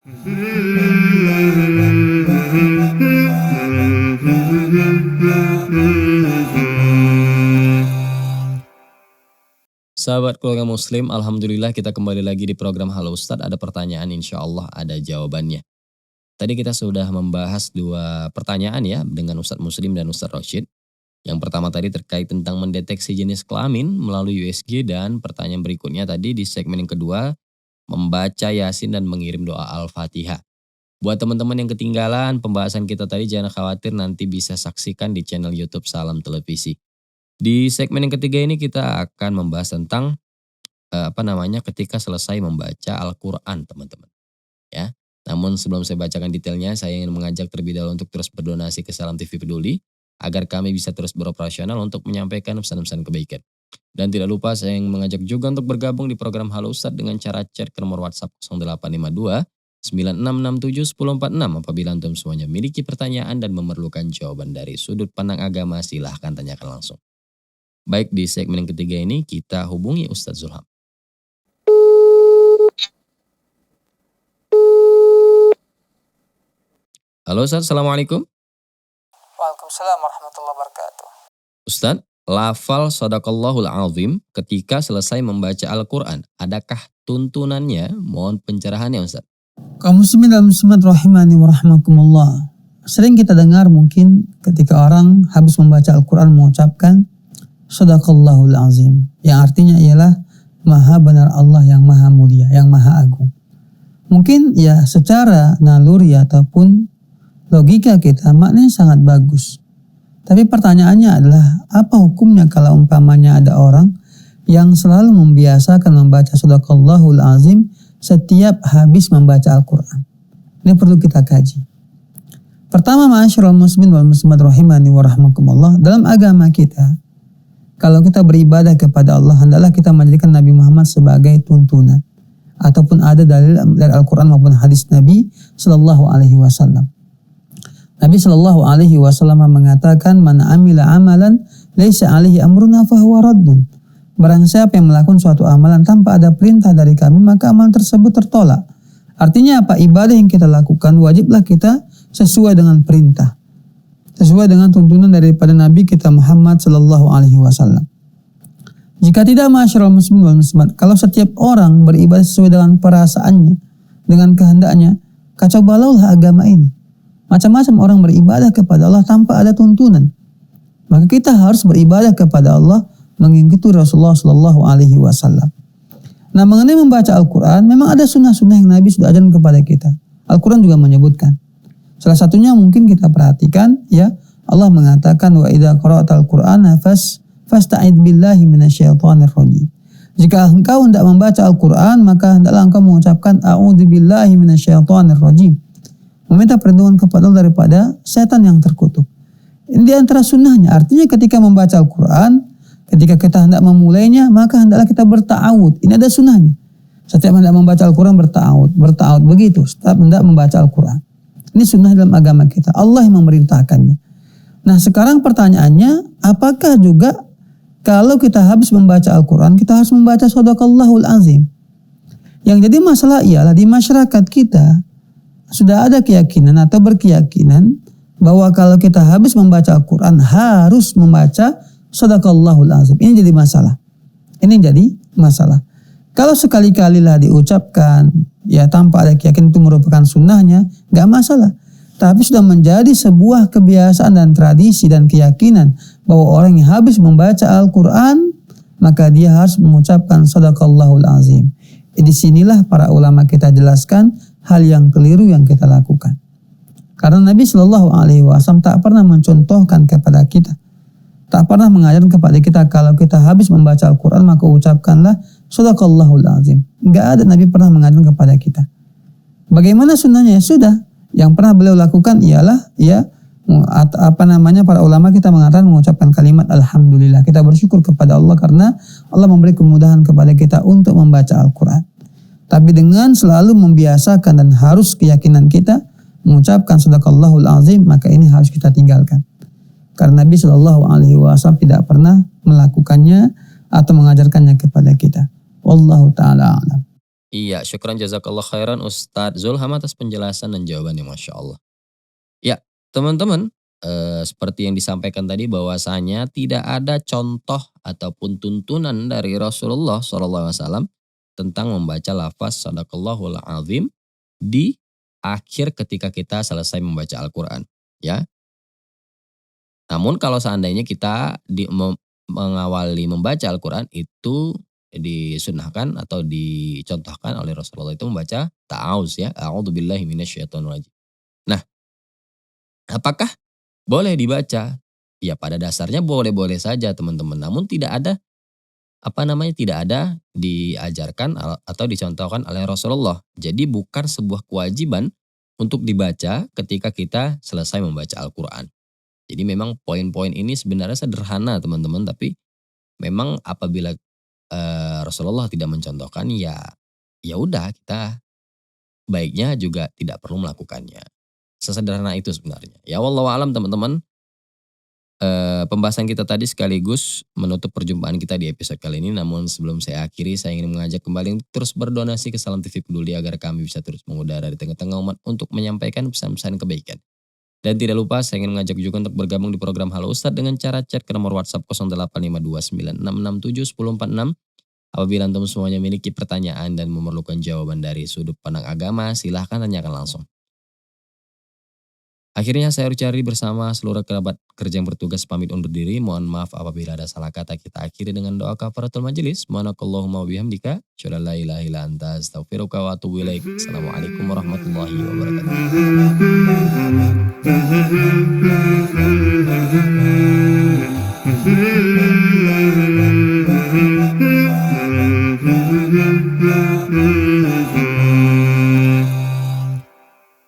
Sahabat keluarga muslim, alhamdulillah kita kembali lagi di program Halo Ustadz. Ada pertanyaan, insya Allah ada jawabannya. Tadi kita sudah membahas dua pertanyaan ya dengan Ustadz Muslim dan Ustadz Rosyid. Yang pertama tadi terkait tentang mendeteksi jenis kelamin melalui USG, dan pertanyaan berikutnya tadi di segmen yang kedua, membaca Yasin dan mengirim doa Al-Fatihah. Buat teman-teman yang ketinggalan pembahasan kita tadi, jangan khawatir, nanti bisa saksikan di channel YouTube Salam Televisi. Di segmen yang ketiga ini kita akan membahas tentang ketika selesai membaca Al-Quran, teman-teman. Ya. Namun sebelum saya bacakan detailnya, saya ingin mengajak terlebih dahulu untuk terus berdonasi ke Salam TV Peduli agar kami bisa terus beroperasional untuk menyampaikan pesan-pesan kebaikan. Dan tidak lupa saya ingin mengajak juga untuk bergabung di program Halo Ustadz dengan cara chat ke nomor WhatsApp 0852 9667 1046 apabila antum semuanya memiliki pertanyaan dan memerlukan jawaban dari sudut pandang agama, silahkan tanyakan langsung. Baik, di segmen yang ketiga ini kita hubungi Ustadz Zulham. Halo Ustadz, Assalamualaikum. Waalaikumsalam warahmatullahi wabarakatuh. Ustadz, lafal Shadaqallahul Azim ketika selesai membaca Al-Quran, adakah tuntunannya? Mohon pencerahannya Ustadz. Kaum muslimin dan muslimat rahimani wa rahmakumullah. Sering kita dengar mungkin ketika orang habis membaca Al-Quran mengucapkan Shadaqallahul Azim, yang artinya ialah maha benar Allah yang maha mulia, yang maha agung. Mungkin ya secara naluri ataupun logika kita maknanya sangat bagus. Tapi pertanyaannya adalah, apa hukumnya kalau umpamanya ada orang yang selalu membiasakan membaca Shadaqallahul Azim setiap habis membaca Al-Quran? Ini perlu kita kaji. Pertama, ma'asyiral muslimin wal muslimat rahimani wa rahmakumullah, dalam agama kita, kalau kita beribadah kepada Allah, hendaklah kita menjadikan Nabi Muhammad sebagai tuntunan. Ataupun ada dalil dari Al-Quran maupun hadis Nabi Sallallahu Alaihi Wasallam. Nabi Sallallahu Alaihi Wasallam mengatakan, man amila amalan laisa alaihi amruna fahuwa raddun. Barang siapa yang melakukan suatu amalan tanpa ada perintah dari kami, maka amalan tersebut tertolak. Artinya apa? Ibadah yang kita lakukan wajiblah kita sesuai dengan perintah, sesuai dengan tuntunan daripada Nabi kita Muhammad Sallallahu Alaihi Wasallam. Jika tidak, ma'asyiral muslimin wal muslimat, kalau setiap orang beribadah sesuai dengan perasaannya, dengan kehendaknya, kacau balaulah agama ini. Macam-macam orang beribadah kepada Allah tanpa ada tuntunan. Maka kita harus beribadah kepada Allah mengikuti Rasulullah Sallallahu Alaihi Wasallam. Nah, mengenai membaca Al-Quran, memang ada sunnah-sunnah yang Nabi sudah ajarkan kepada kita. Al-Quran juga menyebutkan. Salah satunya mungkin kita perhatikan, ya, Allah mengatakan, wa idza qara'tal Qur'ana fasta'id billahi minasyaitonir rajim. Jika engkau hendak membaca Al-Quran, maka hendaklah engkau mengucapkan a'udzubillahi minasyaitonir rajim. Meminta perlindungan kepada Allah daripada setan yang terkutuk. Ini di antara sunnahnya. Artinya ketika membaca Al-Quran, ketika kita hendak memulainya, maka hendaklah kita berta'awud. Ini ada sunnahnya. Setiap hendak membaca Al-Quran berta'awud begitu. Setiap hendak membaca Al-Quran. Ini sunnah dalam agama kita. Allah yang memerintahkannya. Nah, sekarang pertanyaannya, apakah juga kalau kita habis membaca Al-Quran, kita harus membaca Shadaqallahul Azim? Yang jadi masalah ialah di masyarakat kita sudah ada keyakinan atau berkeyakinan bahwa kalau kita habis membaca Al-Quran harus membaca Shadaqallahul Azim. Ini jadi masalah. Kalau sekali-kalilah diucapkan ya tanpa ada keyakinan itu merupakan sunnahnya, gak masalah. Tapi sudah menjadi sebuah kebiasaan dan tradisi dan keyakinan bahwa orang yang habis membaca Al-Quran maka dia harus mengucapkan Shadaqallahul Azim. Di sinilah para ulama kita jelaskan hal yang keliru yang kita lakukan. Karena Nabi Shallallahu Alaihi Wasallam tak pernah mencontohkan kepada kita, tak pernah mengajarkan kepada kita kalau kita habis membaca Al-Quran maka ucapkanlah Shadaqallahul Azim. Enggak ada, Nabi pernah mengajarkan kepada kita. Bagaimana sunnahnya? Ya sudah, yang pernah beliau lakukan ialah para ulama kita mengatakan mengucapkan kalimat Alhamdulillah. Kita bersyukur kepada Allah karena Allah memberi kemudahan kepada kita untuk membaca Al-Quran. Tapi dengan selalu membiasakan dan harus keyakinan kita mengucapkan Shadaqallahul Azim, maka ini harus kita tinggalkan. Karena Nabi Shallallahu Alaihi Wasallam tidak pernah melakukannya atau mengajarkannya kepada kita. Wallahu ta'ala a'lam. Iya, syukran jazakallah khairan Ustadz Zulham atas penjelasan dan jawabannya, Masya Allah. Ya, teman-teman, seperti yang disampaikan tadi bahwasanya tidak ada contoh ataupun tuntunan dari Rasulullah SAW tentang membaca lafaz sadaqallahul azim di akhir ketika kita selesai membaca Al-Quran. Ya, namun kalau seandainya kita mengawali membaca Al-Quran itu disunahkan atau dicontohkan oleh Rasulullah itu membaca ta'awuz ya. A'udzubillahi minasyaitonirrajim. Nah, apakah boleh dibaca? Ya pada dasarnya boleh-boleh saja teman-teman. Namun tidak ada tidak ada diajarkan atau dicontohkan oleh Rasulullah. Jadi bukan sebuah kewajiban untuk dibaca ketika kita selesai membaca Al-Quran. Jadi memang poin-poin ini sebenarnya sederhana teman-teman, tapi memang apabila Rasulullah tidak mencontohkan ya udah kita baiknya juga tidak perlu melakukannya. Sesederhana itu sebenarnya. Ya wallahu alam teman-teman. Pembahasan kita tadi sekaligus menutup perjumpaan kita di episode kali ini. Namun sebelum saya akhiri, saya ingin mengajak kembali untuk terus berdonasi ke Salam TV Peduli agar kami bisa terus mengudara di tengah-tengah umat untuk menyampaikan pesan-pesan kebaikan. Dan tidak lupa saya ingin mengajak juga untuk bergabung di program Halo Ustadz dengan cara chat ke nomor WhatsApp 085296671046. Apabila antum semuanya memiliki pertanyaan dan memerlukan jawaban dari sudut pandang agama, silahkan tanyakan langsung. Akhirnya saya Rucari bersama seluruh kerabat kerja yang bertugas pamit undur diri. Mohon maaf apabila ada salah kata, kita akhiri dengan doa kafaratul majelis. Subhanakallahumma wabihamdika, asyhadu an la ilaha illa anta, astaghfiruka wa atubu ilaik. Assalamualaikum warahmatullahi wabarakatuh.